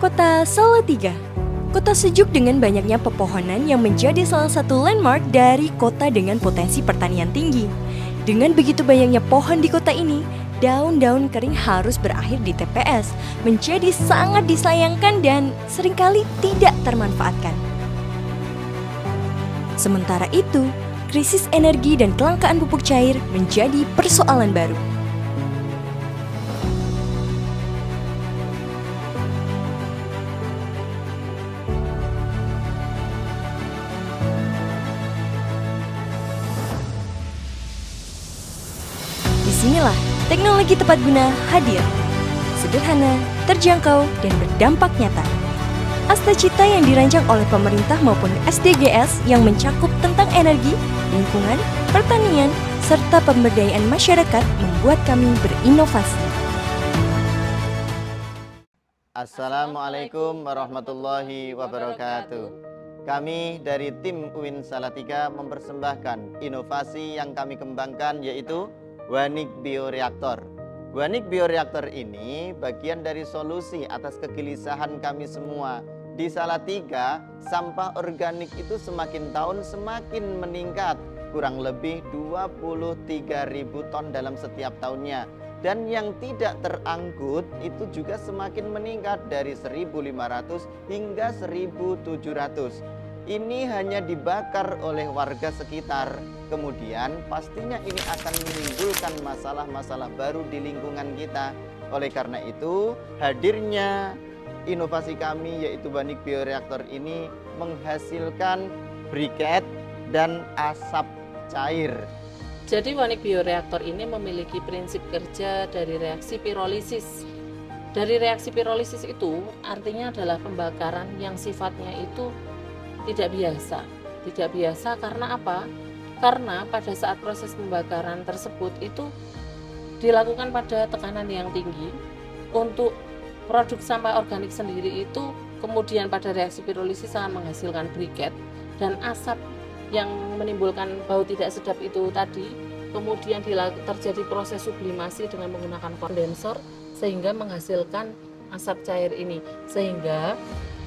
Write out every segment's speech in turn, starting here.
Kota Salatiga, kota sejuk dengan banyaknya pepohonan yang menjadi salah satu landmark dari kota dengan potensi pertanian tinggi. Dengan begitu banyaknya pohon di kota ini, daun-daun kering harus berakhir di TPS, menjadi sangat disayangkan dan seringkali tidak termanfaatkan. Sementara itu, krisis energi dan kelangkaan pupuk cair menjadi persoalan baru. Disinilah teknologi tepat guna hadir. Sederhana, terjangkau, dan berdampak nyata. Astacita yang dirancang oleh pemerintah maupun SDGs yang mencakup tentang energi, lingkungan, pertanian, serta pemberdayaan masyarakat membuat kami berinovasi. Assalamualaikum warahmatullahi wabarakatuh. Kami dari tim UIN Salatiga mempersembahkan inovasi yang kami kembangkan, yaitu Wanik Bioreaktor. Wanik Bioreaktor ini bagian dari solusi atas kegelisahan kami semua. Di Salatiga, sampah organik itu semakin tahun semakin meningkat, kurang lebih 23.000 ton dalam setiap tahunnya. Dan yang tidak terangkut itu juga semakin meningkat dari 1.500 hingga 1.700. Ini hanya dibakar oleh warga sekitar. Kemudian pastinya ini akan menimbulkan masalah-masalah baru di lingkungan kita. Oleh karena itu, hadirnya inovasi kami yaitu Wanik Bioreaktor ini menghasilkan briket dan asap cair. Jadi Wanik Bioreaktor ini memiliki prinsip kerja dari reaksi pirolisis. Dari reaksi pirolisis itu artinya adalah pembakaran yang sifatnya itu tidak biasa. Tidak biasa karena apa? Karena pada saat proses pembakaran tersebut itu dilakukan pada tekanan yang tinggi. Untuk produk sampah organik sendiri itu kemudian pada reaksi pirolisis sangat menghasilkan briket dan asap yang menimbulkan bau tidak sedap itu tadi. Kemudian terjadi proses sublimasi dengan menggunakan kondensor sehingga menghasilkan asap cair ini. Sehingga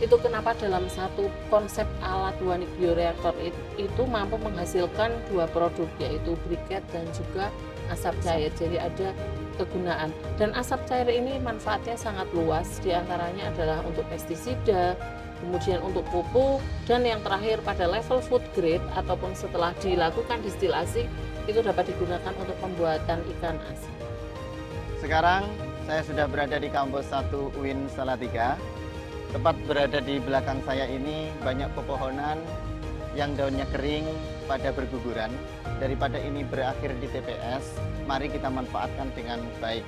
itu kenapa dalam satu konsep alat Wanik Bioreaktor itu mampu menghasilkan dua produk, yaitu briket dan juga asap cair. Jadi ada kegunaan. Dan asap cair ini manfaatnya sangat luas, diantaranya adalah untuk pestisida, kemudian untuk pupuk, dan yang terakhir pada level food grade ataupun setelah dilakukan distilasi itu dapat digunakan untuk pembuatan ikan asin. Sekarang saya sudah berada di kampus 1 UIN Salatiga. Tepat berada di belakang saya ini banyak pepohonan yang daunnya kering pada berguguran. Daripada ini berakhir di TPS, mari kita manfaatkan dengan baik.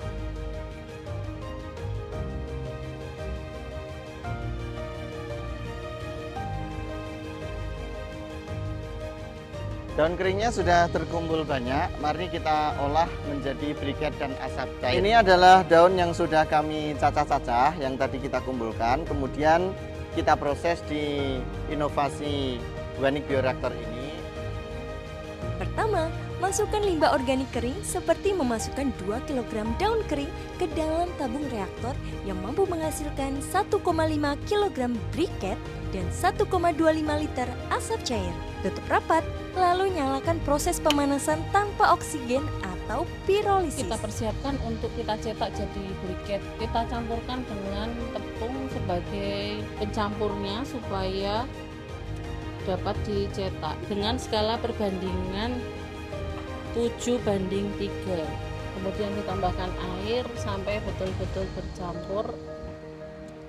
Daun keringnya sudah terkumpul banyak, mari kita olah menjadi briket dan asap cair. Ini adalah daun yang sudah kami cacah-cacah, yang tadi kita kumpulkan. Kemudian kita proses di inovasi Wanik Bioreaktor ini. Pertama, masukkan limbah organik kering seperti memasukkan 2 kg daun kering ke dalam tabung reaktor yang mampu menghasilkan 1,5 kg briket dan 1,25 liter asap cair. Tutup rapat, lalu nyalakan proses pemanasan tanpa oksigen atau pirolisis. Kita persiapkan untuk kita cetak jadi briket. Kita campurkan dengan tepung sebagai pencampurnya supaya dapat dicetak dengan skala perbandingan 7:3. Kemudian ditambahkan air sampai betul-betul bercampur.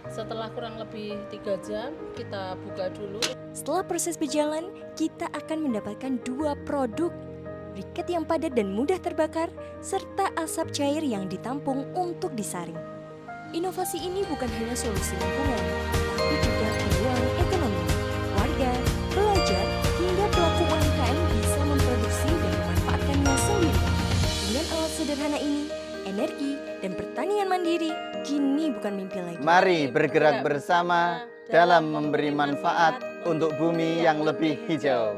Setelah kurang lebih 3 jam kita buka dulu. Setelah proses berjalan, kita akan mendapatkan 2 produk, briket yang padat dan mudah terbakar, serta asap cair yang ditampung untuk disaring. Inovasi ini bukan hanya solusi lingkungan, tapi juga peluang ekonomi. Warga, pelajar, hingga pelaku UMKM bisa memproduksi dan memanfaatkannya sendiri. Dengan alat sederhana ini, energi dan pertanian mandiri kini bukan mimpi lagi. Mari bergerak bersama dalam memberi manfaat untuk bumi yang lebih hijau.